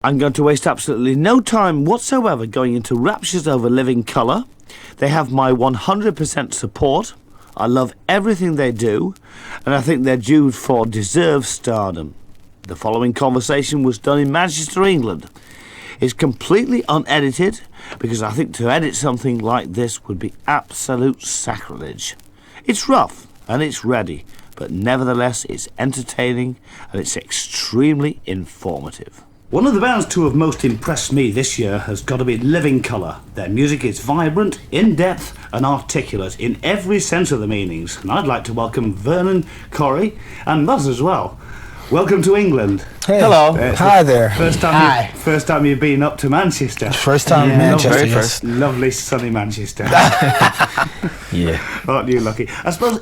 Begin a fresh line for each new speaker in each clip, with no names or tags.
I'm going to waste absolutely no time whatsoever going into raptures over Living Colour. They have my 100% support. I love everything they do, and I think they're due for deserved stardom. The following conversation was done in Manchester, England. It's completely unedited, because I think to edit something like this would be absolute sacrilege. It's rough, and it's ready, but nevertheless it's entertaining, and it's extremely informative. One of the bands to have most impressed me this year has got to be Living Colour. Their music is vibrant, in-depth and articulate in every sense of the meanings. And I'd like to welcome Vernon, Corey and Buzz as well. Welcome to England.
Hey.
Hello.
Hi there.
First time you've been up to Manchester.
First time in Manchester.
very
Yes.
first.
Lovely sunny Manchester.
Yeah.
Aren't you lucky? I suppose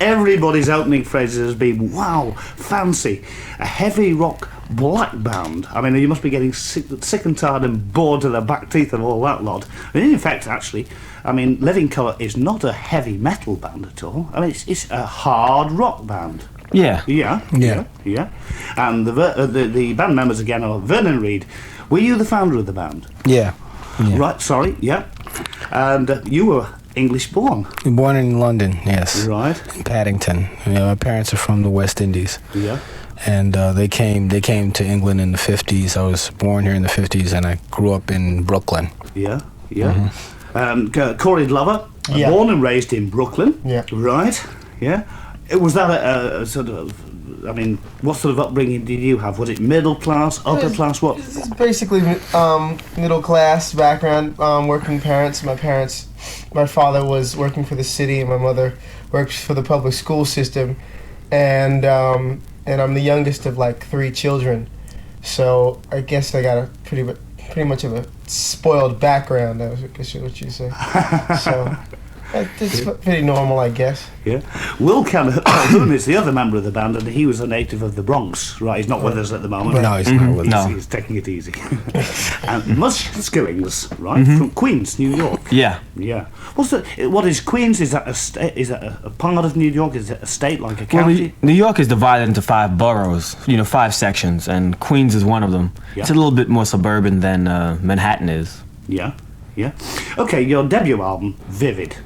everybody's opening phrases has been, wow, fancy, a heavy rock black band. I mean, you must be getting sick and tired and bored to the back teeth of all that lot. And in effect, actually, I mean, Living Colour is not a heavy metal band at all. I mean, it's a hard rock band.
Yeah.
Yeah. And the band members again are Vernon Reid. Were you the founder of the band?
Yeah.
Right, sorry, yeah. And you were English born.
Born in London, yes.
Right.
In Paddington. My parents are from the West Indies.
Yeah.
And they came to England in the 50s. I was born here in the 50s, and I grew up in Brooklyn.
Yeah. Corey Glover,
Yeah.
born and raised in Brooklyn.
Yeah.
Right. Yeah. Was that a sort of, I mean, what sort of upbringing did you have? Was it middle class, upper class, what?
It's basically middle class background, working parents. My father was working for the city, and my mother worked for the public school system, and I'm the youngest of like 3 children, so I guess I got a pretty much of a spoiled background, I guess is what you say. So it's pretty normal, I guess.
Yeah. Will Calhoun is the other member of the band, and he was a native of the Bronx. Right, he's not with us at the moment.
No, he's not with us.
He's taking it easy. And Mush Skillings, right, from Queens, New York.
Yeah.
Yeah. What is Queens? Is that a part of New York? Is it a state, like a county?
Well, New York is divided into 5 boroughs, 5 sections, and Queens is one of them.
Yeah.
It's a little bit more suburban than Manhattan is.
Yeah. Okay, your debut album, Vivid,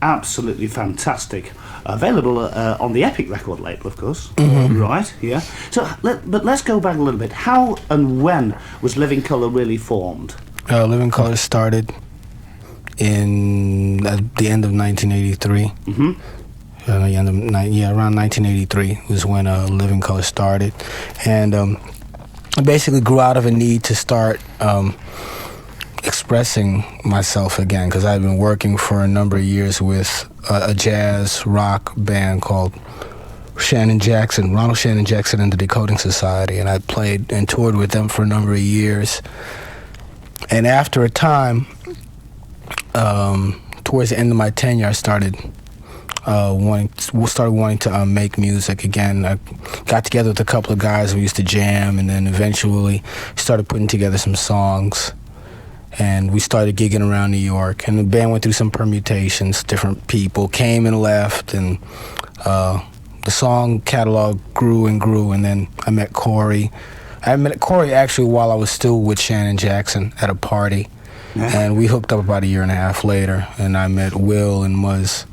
absolutely fantastic. Available on the Epic record label, of course. Right, yeah. So, but let's go back a little bit. How and when was Living Colour really formed?
Living Colour started at the end of 1983. Around 1983 was when Living Colour started, and I basically grew out of a need to start expressing myself again, because I've been working for a number of years with a jazz rock band called Ronald Shannon Jackson and the Decoding Society, and I played and toured with them for a number of years. And after a time, towards the end of my tenure, I started wanting to make music again. I got together with a couple of guys. We used to jam, and then eventually started putting together some songs. And we started gigging around New York, and the band went through some permutations. Different people came and left, and the song catalog grew and grew. And then I met Corey. I met Corey actually while I was still with Shannon Jackson at a party, and we hooked up about a year and a half later. And I met Will and Muzz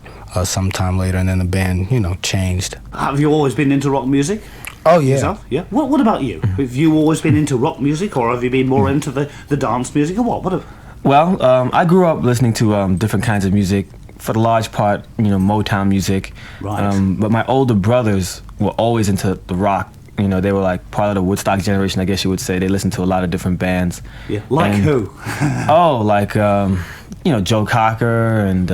sometime later, and then the band, changed. Have
you always been into rock music?
Oh, yeah.
Yourself? Yeah. What about you? Have you always been into rock music, or have you been more into the dance music, or what?
Well, I grew up listening to different kinds of music. For the large part, Motown music.
Right.
But my older brothers were always into the rock. They were like part of the Woodstock generation, I guess you would say. They listened to a lot of different bands.
Yeah. Like who?
Joe Cocker and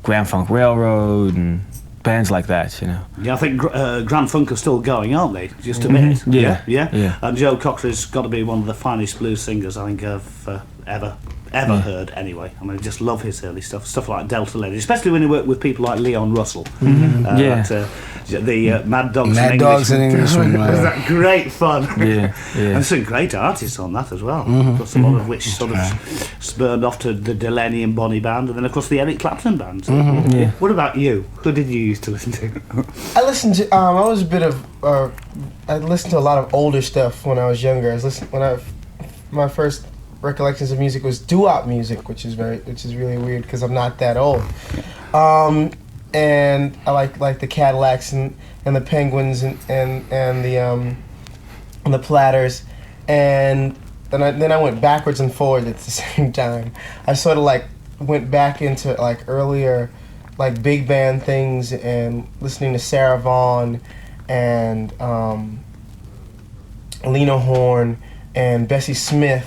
Grand Funk Railroad and bands like that,
Yeah, I think Grand Funk are still going, aren't they? Just a minute.
Yeah.
And Joe Cocker's got to be one of the finest blues singers I think of ever. ever heard anyway. I mean, I just love his early stuff like Delta Lady, especially when he worked with people like Leon Russell. The Mad Dogs
in English.
Was that great fun?
Yeah.
And some great artists on that as well. Of course, a lot of which sort of spurned off to the Delaney and Bonnie band, and then of course the Eric Clapton band. So, what about you? Who did you used to listen to?
I listened to. I was a bit of. I listened to a lot of older stuff when I was younger. My first recollections of music was doo-wop music, which is really weird because I'm not that old. And I like the Cadillacs and the Penguins and the Platters, and then I went backwards and forwards at the same time. I sort of like went back into like earlier like big band things and listening to Sarah Vaughan and Lena Horne and Bessie Smith,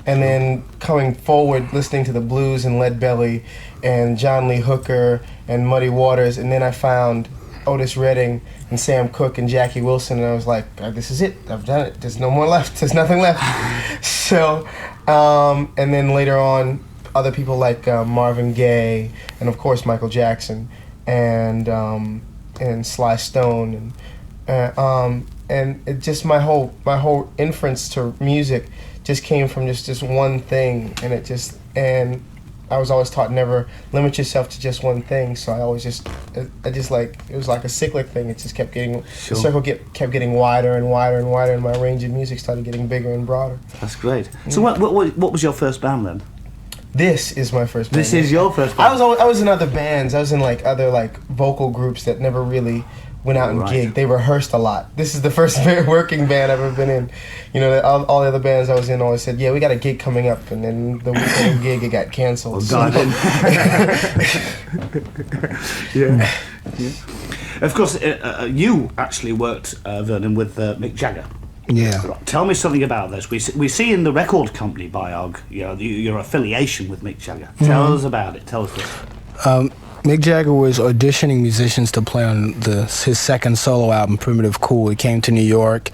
and then coming forward listening to the blues and Lead Belly and John Lee Hooker and Muddy Waters, and then I found Otis Redding and Sam Cooke and Jackie Wilson, and I was like, this is it, I've done it, there's no more left, there's nothing left. So, and then later on, other people like Marvin Gaye, and of course Michael Jackson, and Sly Stone, and it just my whole inference to music just came from just one thing, and I was always taught never limit yourself to just one thing. So I always it was like a cyclic thing. It just kept getting the circle kept getting wider and wider and wider, and my range of music started getting bigger and broader.
That's great. So what was your first band then?
This is my first band.
This is your first band.
I was in other bands. I was in like other like vocal groups that never really went out and gigged. They rehearsed a lot. This is the first working band I've ever been in. You know, all the other bands I was in always said, yeah, we got a gig coming up, and then the weekend gig, it got canceled.
Yeah. Of course, you actually worked, Vernon, with Mick Jagger.
Yeah.
Tell me something about this. We see in the record company biog, your affiliation with Mick Jagger. Tell us about it. Tell us this.
Mick Jagger was auditioning musicians to play on his second solo album, Primitive Cool. He came to New York,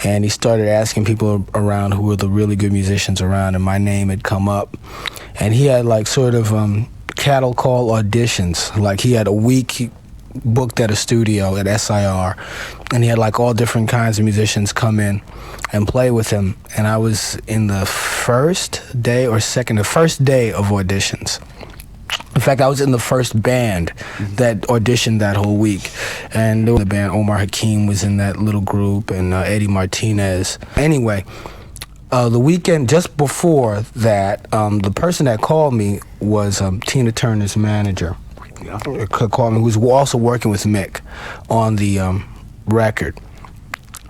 and he started asking people around who were the really good musicians around, and my name had come up. And he had like sort of cattle call auditions. Like he had a week booked at a studio at SIR, and he had like all different kinds of musicians come in and play with him. And I was in the first day of auditions. In fact, I was in the first band that auditioned that whole week. And the band, Omar Hakim was in that little group, and Eddie Martinez. Anyway, the weekend just before that, the person that called me was Tina Turner's manager. Called me, who was also working with Mick on the record.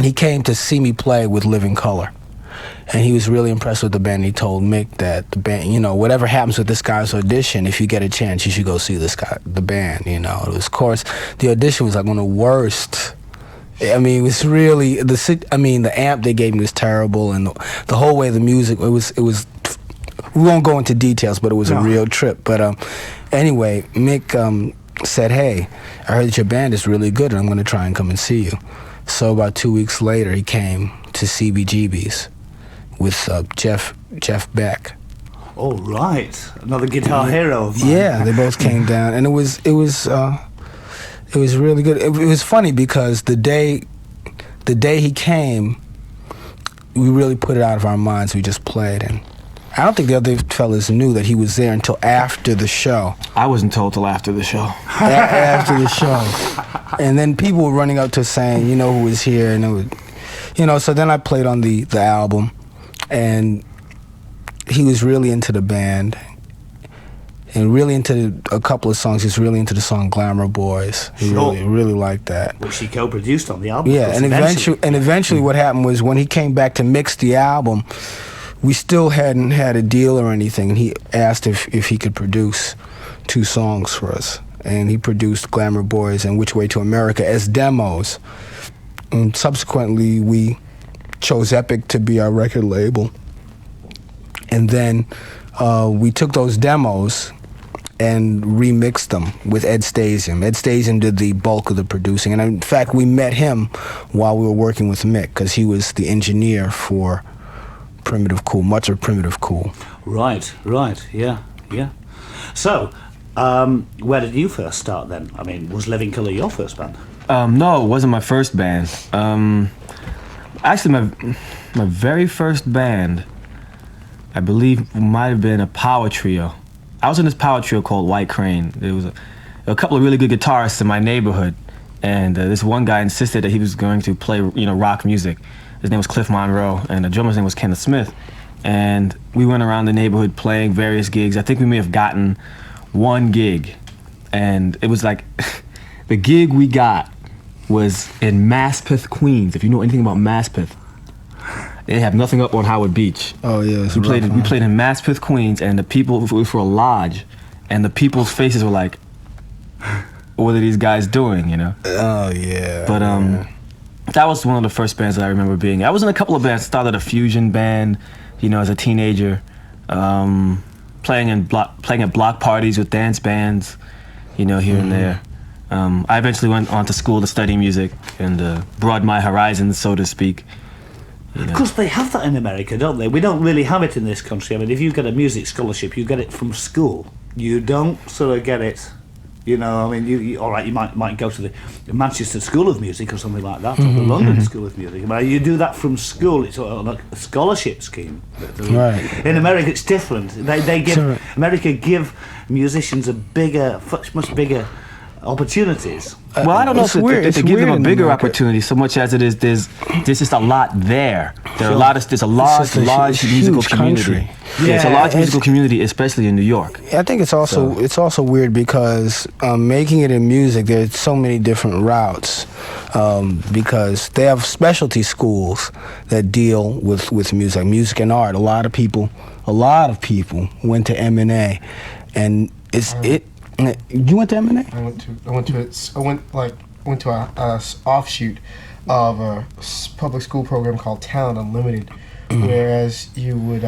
He came to see me play with Living Colour. And he was really impressed with the band. He told Mick that the band, whatever happens with this guy's audition, if you get a chance, you should go see the band, It was, of course, the audition was like one of the worst. I mean, it was really, the amp they gave me was terrible, and the whole way the music, it was, we won't go into details, but it was a real trip. But anyway, Mick said, hey, I heard that your band is really good, and I'm going to try and come and see you. So about 2 weeks later, he came to CBGB's with Jeff Beck.
Oh right, another guitar hero of mine.
Yeah, they both came down, and it was really good. It was funny because the day he came, we really put it out of our minds. We just played, and I don't think the other fellas knew that he was there until after the show.
I wasn't told till after the show.
After the show, and then people were running up to saying, who was here, and it was, so then I played on the album. And he was really into the band and really into a couple of songs. He was really into the song Glamour Boys. He really liked that.
Which he co-produced on the album.
Yeah, and eventually what happened was when he came back to mix the album, we still hadn't had a deal or anything. And he asked if he could produce 2 songs for us. And he produced Glamour Boys and Which Way to America as demos. And subsequently, we chose Epic to be our record label. And then we took those demos and remixed them with Ed Stasium. Ed Stasium did the bulk of the producing. And in fact, we met him while we were working with Mick, because he was the engineer for Primitive Cool, much of Primitive Cool.
Right, yeah. So, where did you first start then? I mean, was Living Colour your first band?
No, it wasn't my first band. Actually, my very first band, I believe, might have been a power trio. I was in this power trio called White Crane. There was a couple of really good guitarists in my neighborhood, and this one guy insisted that he was going to play, rock music. His name was Cliff Monroe, and the drummer's name was Kenneth Smith. And we went around the neighborhood playing various gigs. I think we may have gotten one gig, and it was like the gig we got was in Maspeth, Queens. If you know anything about Maspeth, they have nothing up on Howard Beach.
Oh yeah,
we played in Maspeth, Queens, and the people, it was for a lodge, and the people's faces were like, "What are these guys doing?"
Oh yeah.
But that was one of the first bands that I remember being. I was in a couple of bands. Started a fusion band, as a teenager, playing at block parties with dance bands, here and there. I eventually went on to school to study music and broaden my horizons, so to speak.
Of course, they have that in America, don't they? We don't really have it in this country. I mean, if you get a music scholarship, you get it from school. You don't sort of get it, I mean, you all right, you might go to the Manchester School of Music or something like that, or the London School of Music. But you do that from school. It's on a scholarship scheme.
Right.
In America, it's different. America give musicians much bigger opportunities.
Well, I don't know if they give them a bigger
America.
opportunity so much as it is there's just a lot there. There's a large musical community. Yeah, it's a large musical community, especially in New York.
I think it's also weird because making it in music, there's so many different routes because they have specialty schools that deal with music and art. A lot of people went to M&A, and you went to M&A?
I went to a offshoot of a public school program called Talent Unlimited, whereas you would,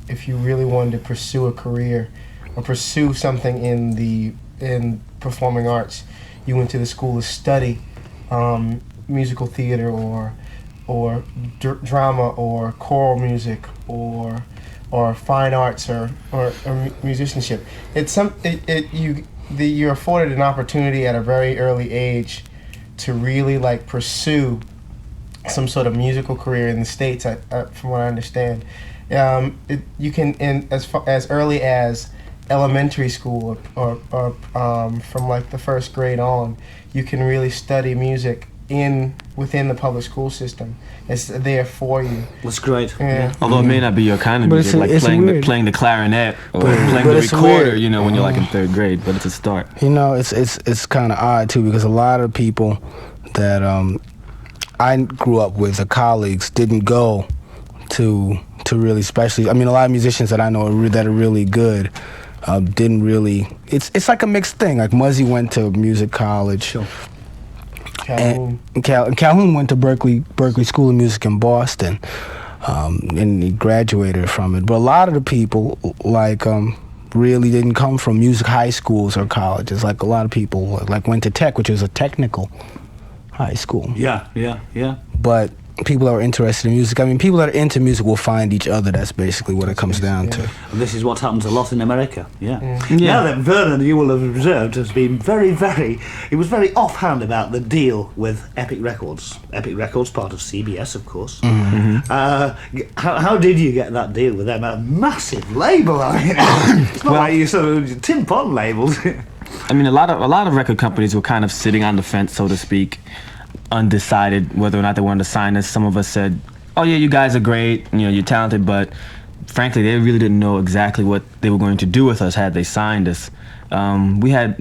if you really wanted to pursue a career or pursue something in performing arts, you went to the school to study musical theater or drama or choral music or fine arts or musicianship. You're afforded an opportunity at a very early age to really pursue some sort of musical career in the States. From what I understand, you can as early as elementary school or from the first grade on, you can really study music within the public school system. It's there for you.
That's great.
Yeah.
Although it may not be your kind of
But
music,
it's
playing the clarinet or playing the recorder, when you're in third grade. But it's a start.
It's kind of odd too because a lot of people that I grew up with, the colleagues, didn't go to really specially. I mean, a lot of musicians that I know that are really good didn't really. It's like a mixed thing. Like Muzzy went to music college.
Sure.
Calhoun.
And Calhoun went to Berkeley School of Music in Boston, and he graduated from it. But a lot of the people really didn't come from music high schools or colleges. Like a lot of people went to Tech, which was a technical high school.
Yeah.
But people that are interested in music, I mean, people that are into music will find each other. That's basically what it comes down to.
And this is what happens a lot in America. Yeah.
Yeah.
Now then, Vernon, you will have observed, has been he was very offhand about the deal with Epic Records. Epic Records, part of CBS, of course. How did you get that deal with them? A massive label. I mean, it's not like you sort of tin pot labels.
I mean, a lot of record companies were kind of sitting on the fence, so to speak, undecided whether or not they wanted to sign us. Some of us said, "Oh yeah, you guys are great, you're talented," but frankly, they really didn't know exactly what they were going to do with us had they signed us. We had,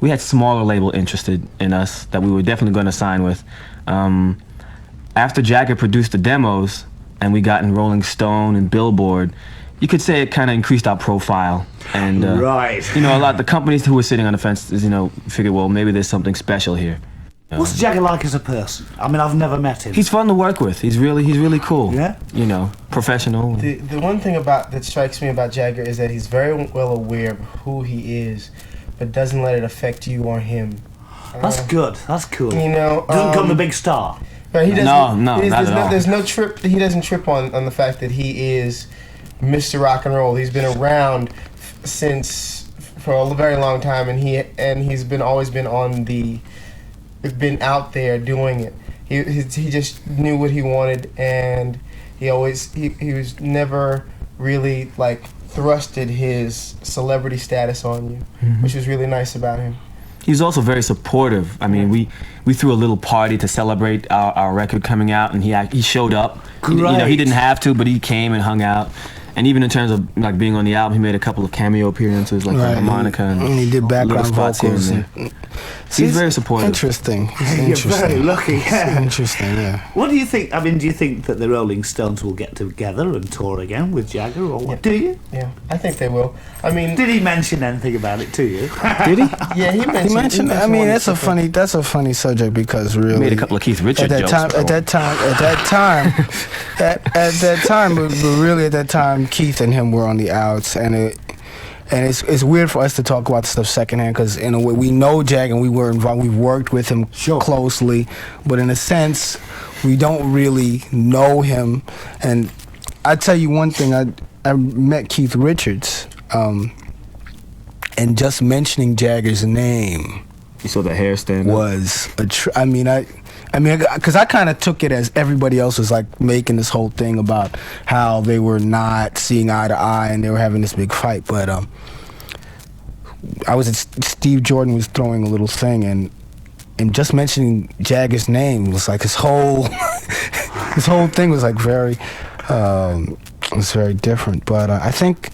we had smaller label interested in us that we were definitely going to sign with. After Jagger produced the demos and we got in Rolling Stone and Billboard, you could say it kind of increased our profile. And
right.
a lot of the companies who were sitting on the fence, figured, well, maybe there's something special here.
What's Jagger like as a person? I mean, I've never met him.
He's fun to work with. He's really cool.
Yeah.
Professional.
The one thing that strikes me about Jagger is that he's very well aware of who he is, but doesn't let it affect you or him.
That's good. That's cool.
Doesn't
come the big star.
Right, he doesn't,
No, not at all.
There's no trip. He doesn't trip on the fact that he is Mr. Rock and Roll. He's been around since for a very long time, and he's always been out there doing it. He just knew what he wanted, and he was never really like thrusted his celebrity status on you, which was really nice about him.
He's also very supportive. I mean, we threw a little party to celebrate our record coming out, and he showed up. You know, he didn't have to, but he came and hung out. And even in terms of like being on the album, he made a couple of cameo appearances, like on harmonica, and
he did background vocals.
He's very supportive.
Interesting.
You're very lucky. Yeah.
Interesting. Yeah.
What do you think? I mean, do you think that the Rolling Stones will get together and tour again with Jagger, or what?
Yeah.
Do you?
Yeah, I think they will. I mean,
did he mention anything about it to you?
Did he?
Yeah, he mentioned.
I mean, that's a funny subject because really
He made a couple of Keith Richards jokes.
At that time, Keith and him were on the outs, and it's weird for us to talk about stuff secondhand because in a way we know Jagger and we were involved. We worked with him closely, but in a sense, we don't really know him. And I tell you one thing: I met Keith Richards, and just mentioning Jagger's name.
You saw the hair stand up?
Was I mean, because I kind of took it as everybody else was like making this whole thing about how they were not seeing eye to eye and they were having this big fight. But I was at Steve Jordan was throwing a little thing, and just mentioning Jagger's name was like his whole his whole thing was like very. It's very different, but I think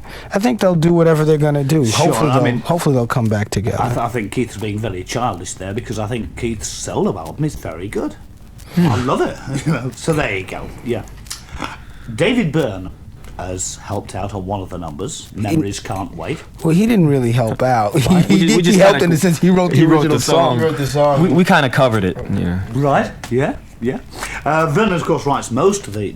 they'll do whatever they're gonna do.
Sure,
Hopefully they'll come back together.
I think Keith's being very childish there because I think Keith's solo album is very good. I love it. So there you go. Yeah. David Byrne has helped out on one of the numbers. Memories Can't Wait.
Well, he didn't really help out. He
just
helped in the sense he wrote the original song.
He wrote the song.
We kind of covered it. Yeah.
Right. Yeah. Yeah. Vern, of course, writes most of the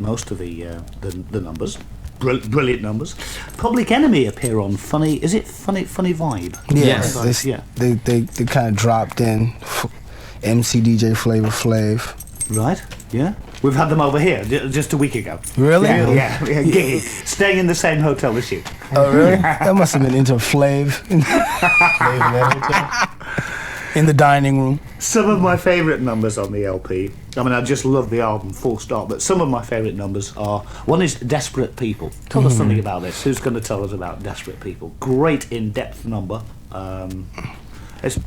numbers. Brilliant numbers. Public Enemy appear on Funny. Is it Funny Vibe?
Yes.
They kind of dropped in. MC DJ Flavor Flav.
Right. Yeah. We've had them over here just a week ago.
Really?
Yeah. Gigging. Staying in the same hotel as you.
Oh, really? That must have been into Flav. In the dining room.
Some of my favourite numbers on the LP. I mean, I just love the album, full stop. But some of my favourite numbers are. One is Desperate People. Tell us something about this. Who's going to tell us about Desperate People? Great in-depth number. It's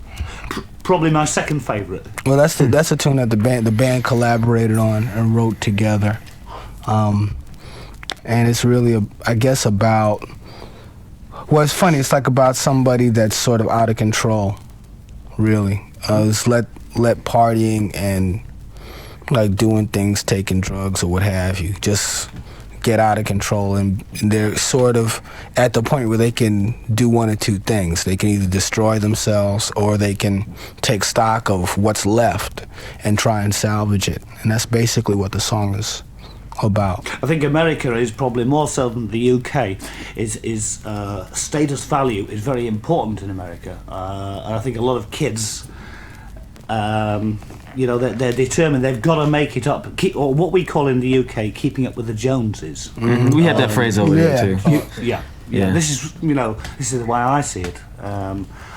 probably my second favourite.
Well, that's a tune that the band collaborated on and wrote together, and it's really I guess about. Well, it's funny. It's like about somebody that's sort of out of control. Really, it's let partying and like doing things, taking drugs or what have you, just get out of control, and they're sort of at the point where they can do one of two things. They can either destroy themselves or they can take stock of what's left and try and salvage it, and that's basically what the song is about.
I think America is probably more so than the UK. Is status value is very important in America, and I think a lot of kids, they're determined they've got to make it up. Or what we call in the UK, keeping up with the Joneses.
Mm-hmm. We had that phrase over there too.
Yeah. This is the way I see it.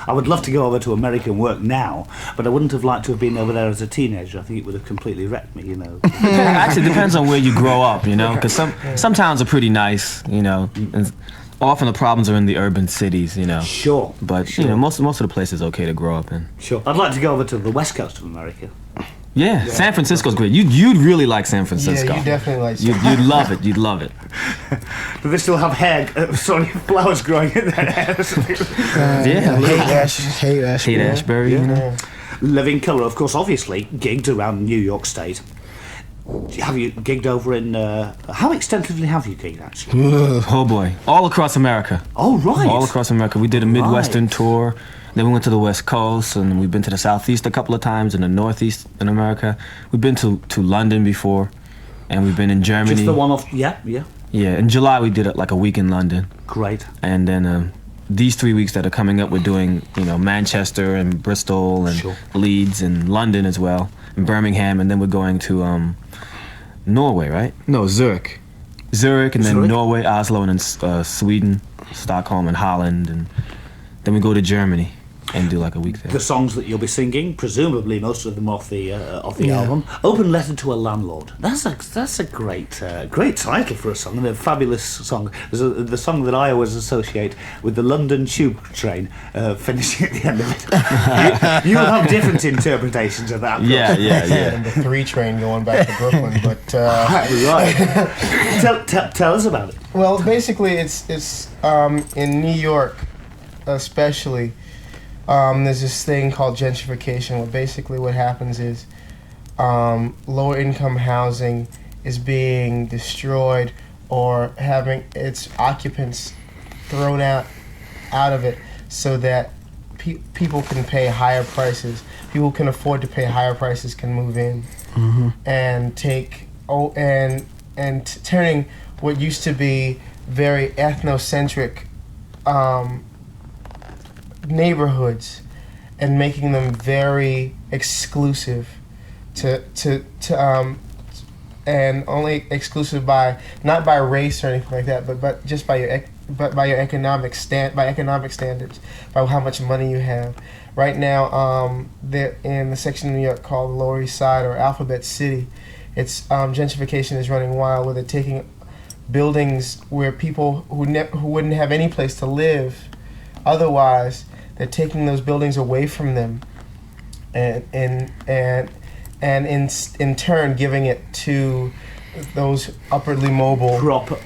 I would love to go over to America and work now, but I wouldn't have liked to have been over there as a teenager. I think it would have completely wrecked me,
Actually, it depends on where you grow up, because some towns are pretty nice, and often the problems are in the urban cities,
Sure.
But most of the places okay to grow up in.
Sure. I'd like to go over to the west coast of America.
Yeah, San Francisco's great. You'd really like San Francisco.
Yeah, you definitely like.
You'd love it. You'd love it.
Do they still have flowers growing in their hair?
Haight
Ashbury.
Yeah. Living Colour, of course, obviously gigged around New York State. Have you gigged over in? How extensively have you gigged actually?
Oh boy, all across America.
Oh right.
All across America. We did a Midwestern tour. Then we went to the West Coast, and we've been to the Southeast a couple of times, and the Northeast in America. We've been to London before, and we've been in Germany.
Just the one off, yeah.
Yeah, in July we did like a week in London.
Great.
And then these 3 weeks that are coming up, we're doing, Manchester and Bristol and
Sure.
Leeds and London as well, and Birmingham, and then we're going to Norway, right? No, Zurich. Zurich, and then
Zurich?
Norway, Oslo, and then Sweden, Stockholm, and Holland, and then we go to Germany and do like a week there.
The songs that you'll be singing, presumably most of them off the album. Open Letter to a Landlord. That's a great title for a song, and a fabulous song. There's the song that I always associate with the London Tube train finishing at the end of it. You'll have different interpretations of that.
Yeah.
And the 3 train going back to Brooklyn, but
Right. Tell us about it.
well, basically, it's in New York, especially. There's this thing called gentrification, where basically what happens is lower income housing is being destroyed or having its occupants thrown out of it, so that people can pay higher prices. People who can afford to pay higher prices can move in and turning what used to be very ethnocentric neighborhoods and making them very exclusive and only exclusive not by race or anything like that, but just by your economic standards, by how much money you have. Right now, they're in the section of New York called the Lower East Side, or Alphabet City. It's gentrification is running wild, where they're taking buildings where people who wouldn't have any place to live otherwise. They're taking those buildings away from them, and in turn giving it to those upwardly mobile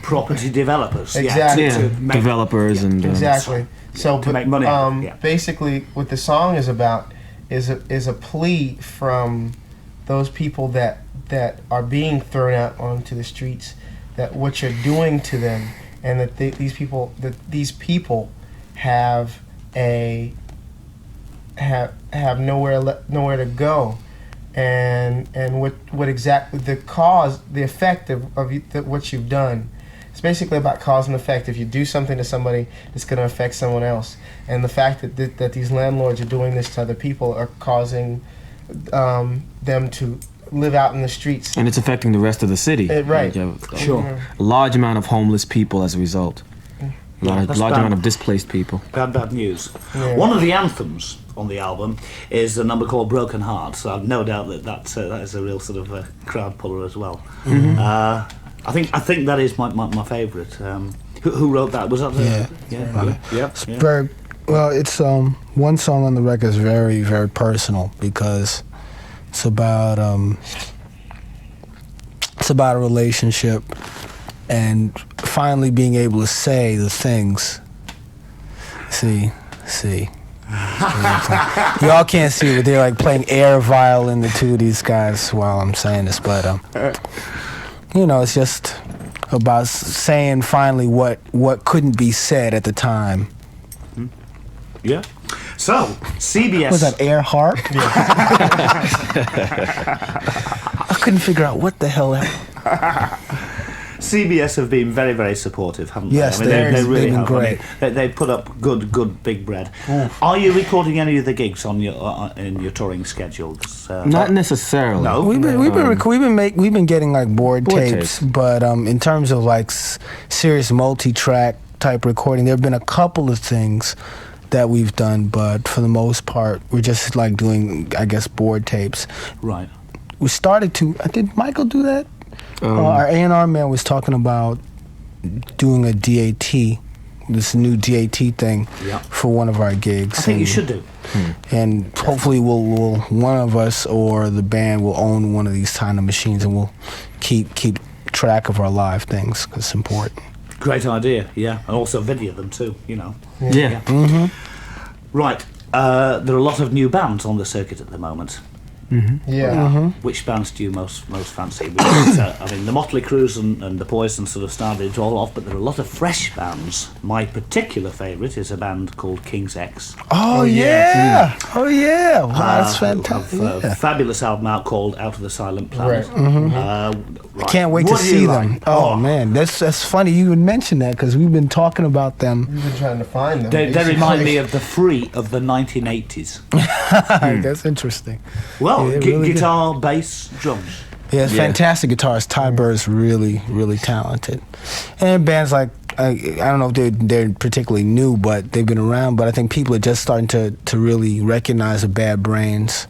Property developers.
Exactly.
Yeah, to make-
Developers and
exactly. So,
to make money out of it, yeah.
basically, what the song is about is a plea from those people that are being thrown out onto the streets, that what you're doing to them, and that these people have nowhere to go, and what exactly the effect of what you've done. It's basically about cause and effect. If you do something to somebody, it's going to affect someone else, and the fact that these landlords are doing this to other people are causing them to live out in the streets,
it's affecting the rest of the city.
Right.
You have
Sure.
a large amount of homeless people as a result. Large
That's bad.
amount of displaced people.
Bad news.
Yeah.
One of the anthems on the album is a number called Broken Heart, so I've no doubt that is a real sort of crowd puller as well. I think that is my favourite. Who wrote that? Was that
Very, well, it's one song on the record is very, very personal, because it's about a relationship and finally being able to say the things. See. Y'all can't see it, but they're like playing air violin, the two of these guys, while I'm saying this, but it's just about saying finally what couldn't be said at the time.
Yeah. So, CBS...
Was that air harp? I couldn't figure out what the hell
CBS have been very, very supportive, haven't they?
Yes,
I mean, they really
they've been
have.
great.
I mean, they put up good big bread. Are you recording any of the gigs on your in your touring schedules?
Not necessarily.
No?
We've been getting like board tapes, but in terms of like serious multi-track type recording, there have been a couple of things that we've done, but for the most part, we're just like doing, I guess, board tapes.
Right.
We started to. Did Michael do that? Our A&R man was talking about doing a DAT, this new DAT thing for one of our gigs.
I think you should do.
And hopefully we'll one of us or the band will own one of these kind of machines, and we'll keep track of our live things, because it's important.
Great idea, yeah. And also video them too,
Yeah.
Mm-hmm.
Right. There are a lot of new bands on the circuit at the moment.
Yeah.
Which bands do you most fancy? I mean, the Motley Crues and the Poison sort of started it all off, but there are a lot of fresh bands. My particular favourite is a band called King's X.
Oh yeah! Oh yeah! Wow, that's
Who
fantastic.
have a fabulous album out called Out of the Silent Planet. Right.
Can't wait
What
to
do
see
you
them.
like?
Oh man, that's funny you would mention that because we've been talking about them.
We've been trying to find them.
They remind me
basically.
of the Free of the 1980s.
That's interesting.
Well,
Yeah, really
guitar, bass, drums.
Yeah, it's fantastic guitarist. Ty Burr's really, really talented. And bands like, I don't know if they're particularly new, but they've been around. But I think people are just starting to really recognize the Bad Brains.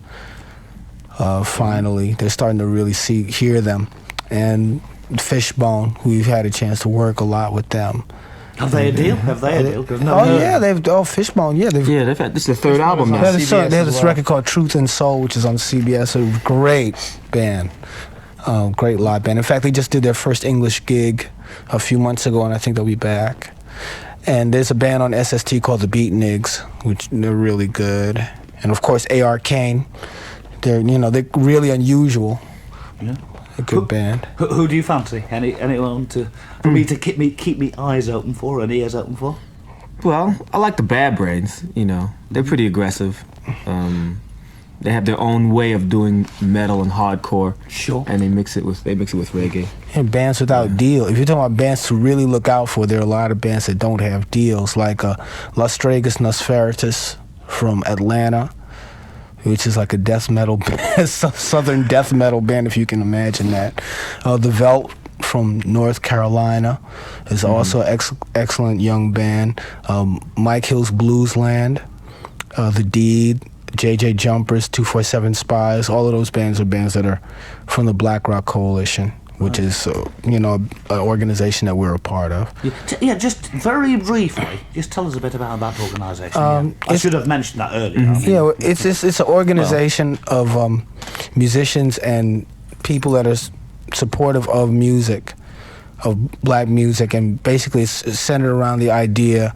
Finally, they're starting to really hear them. And Fishbone, who we've had a chance to work a lot with them.
Have they a deal? 'Cause
Fishbone. Yeah, they've.
Yeah, they've had, this is the third album
They
now.
have
CBS
they have
as
this
well.
record called Truth and Soul, which is on CBS. A great band, great live band. In fact, they just did their first English gig a few months ago, and I think they'll be back. And there's a band on SST called the Beatniks, which they're really good. And of course, A.R. Kane. They're really unusual.
Yeah.
A good band.
Who do you fancy? Anyone for me to keep me eyes open for and ears open for?
Well, I like the Bad Brains. They're pretty aggressive. They have their own way of doing metal and hardcore.
Sure.
And they mix it with reggae.
And bands without deal. If you're talking about bands to really look out for, there are a lot of bands that don't have deals, like Lustragus Nosferatus from Atlanta, which is like a death metal, southern death metal band, if you can imagine that. The Velt from North Carolina is also excellent young band. Mike Hill's Bluesland, The Deed, JJ Jumpers, 247 Spies. All of those bands are bands that are from the Black Rock Coalition, which is an organization that we're a part of.
Yeah, just very briefly, just tell us a bit about that organisation. I should have mentioned that earlier. I mean,
It's an organization of musicians and people that are supportive of music, of black music, and basically it's centered around the idea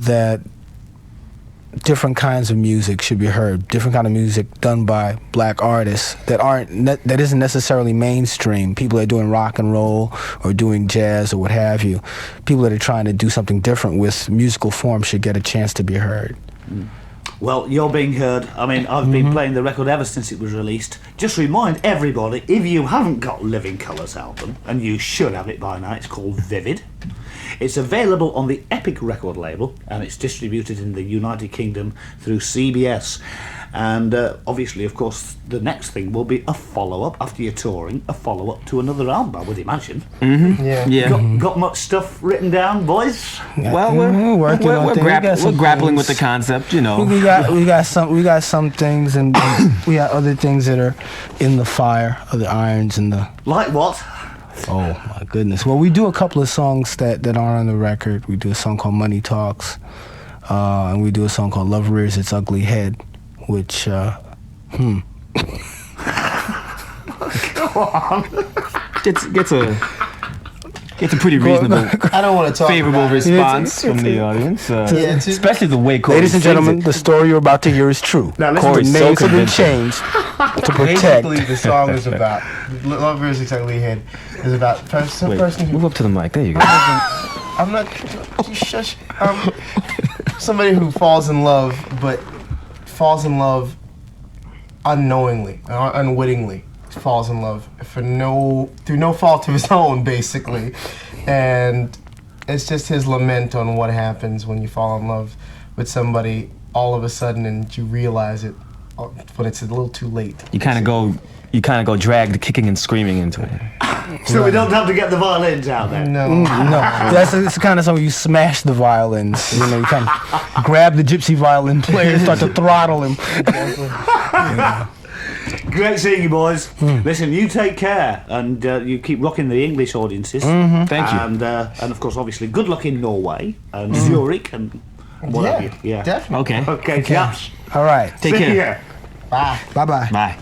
that different kinds of music should be heard, different kind of music done by black artists that isn't necessarily mainstream. People that are doing rock and roll or doing jazz or what have you. People that are trying to do something different with musical form should get a chance to be heard.
Well, you're being heard. I mean, I've been playing the record ever since it was released. Just remind everybody, if you haven't got Living Colours album, and you should have it by now, it's called Vivid. It's available on the Epic record label, and it's distributed in the United Kingdom through CBS. And obviously, of course, the next thing will be a follow-up after you're touring, a follow-up to another album, I would imagine.
Yeah.
Got much stuff written down, boys?
Well,
we're working on things.
we're grappling with the concept,
We got some things, and we got other things that are in the fire, other irons in the.
Like what?
Oh my goodness! Well, we do a couple of songs that aren't on the record. We do a song called Money Talks, and we do a song called Love Rears Its Ugly Head, which
gets a pretty reasonable,
I don't want to talk
favorable
about it.
response from the audience. Especially the way Corey
Ladies and
sings
gentlemen,
it.
the story you're about to hear is true.
Now listen,
Corey's
The
so
names have been
convincing.
changed to protect.
Basically, the song is about Love Rears Its Ugly Head is about some
Wait,
person who
move up to the mic. There you go.
I'm not. Shush. Somebody who falls in love, but falls in love unknowingly, unwittingly. Falls in love through no fault of his own, basically, and it's just his lament on what happens when you fall in love with somebody all of a sudden, and you realize it when it's a little too late.
You kind of go drag the kicking and screaming into it.
So we don't have to get the violins out there.
No.
No, it's the kind of song where you smash the violins. You kind of grab the gypsy violin player and start to throttle him.
Great seeing you, boys. Listen, you take care, and you keep rocking the English audiences.
Thank you.
And of course, obviously, good luck in Norway and Zurich and what have you. Yeah.
Definitely.
Okay.
Okay, chaps.
All right.
Take
See
care.
ya.
Bye.
Bye-bye.
Bye.